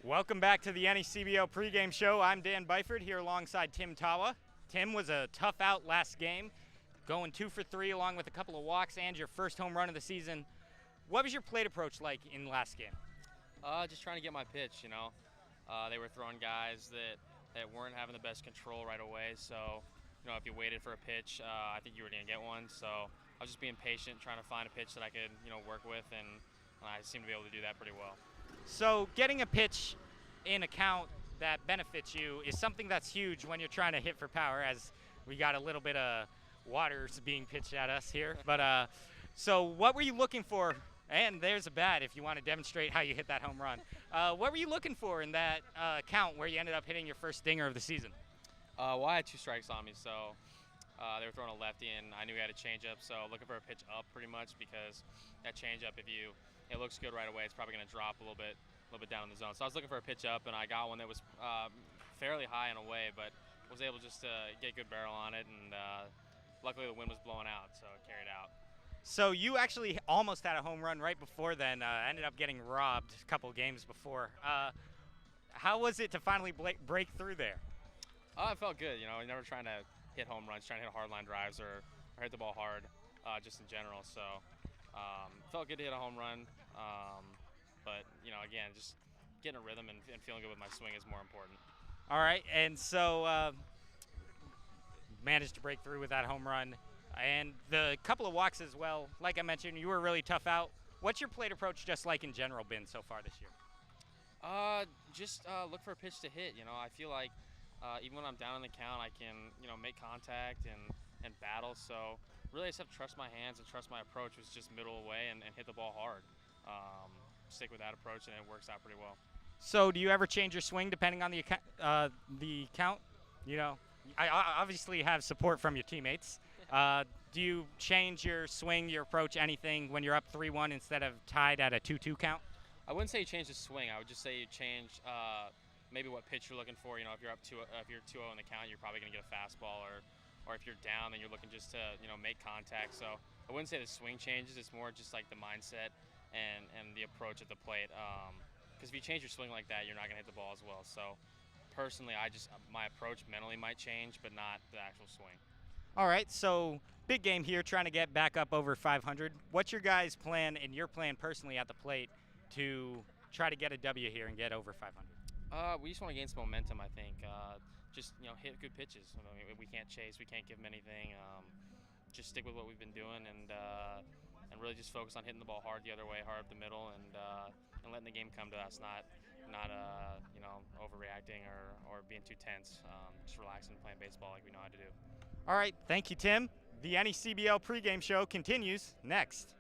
Welcome back to the NECBO pregame show. I'm Dan Byford here alongside Tim Tawa. Tim was a tough out last game, going 2 for 3 along with a couple of walks and your first home run of the season. What was your plate approach like in last game? Just trying to get my pitch, They were throwing guys that weren't having the best control right away. So, if you waited for a pitch, I think you were going to get one. So I was just being patient, trying to find a pitch that I could, work with, and I seemed to be able to do that pretty well. So getting a pitch in a count that benefits you is something that's huge when you're trying to hit for power, as we got a little bit of water being pitched at us here. But so what were you looking for? And there's a bat if you want to demonstrate how you hit that home run. What were you looking for in that count where you ended up hitting your first dinger of the season? Well, I had 2 strikes on me, so they were throwing a lefty, and I knew he had a changeup, so looking for a pitch up pretty much, because that changeup, if it looks good right away, it's probably going to drop a little bit down in the zone. So I was looking for a pitch up, and I got one that was fairly high in a way, but was able just to get good barrel on it, and luckily the wind was blowing out, so it carried out. So you actually almost had a home run right before then, ended up getting robbed a couple games before. How was it to finally break through there? It felt good, never trying to hit home runs, trying to hit hard line drives or hit the ball hard, just in general. So felt good to hit a home run, but again, just getting a rhythm and feeling good with my swing is more important. All right, and so managed to break through with that home run and the couple of walks as well. Like I mentioned, you were really tough out. What's your plate approach just like in general been so far this year? Just look for a pitch to hit. I feel like even when I'm down in the count, I can make contact and battle. So really, I just have to trust my hands and trust my approach, which is just middle away and hit the ball hard. Stick with that approach, and it works out pretty well. So do you ever change your swing depending on the count? I obviously have support from your teammates. Do you change your swing, your approach, anything when you're up 3-1 instead of tied at a 2-2 count? I wouldn't say you change the swing. I would just say you change maybe what pitch you're looking for. If you're up 2, if you're 2-0 in the count, you're probably going to get a fastball, or if you're down, then you're looking just to make contact. So I wouldn't say the swing changes. It's more just like the mindset and the approach at the plate. Because if you change your swing like that, you're not going to hit the ball as well. So personally, my approach mentally might change, but not the actual swing. All right, so big game here, trying to get back up over 500. What's your guys' plan and your plan personally at the plate to try to get a W here and get over 500? We just want to gain some momentum, I think. Just hit good pitches. We can't chase, we can't give them anything. Just stick with what we've been doing, and really just focus on hitting the ball hard the other way, hard up the middle, and letting the game come to us, not overreacting or being too tense. Just relaxing and playing baseball like we know how to do. All right, thank you, Tim. The NECBL pregame show continues next.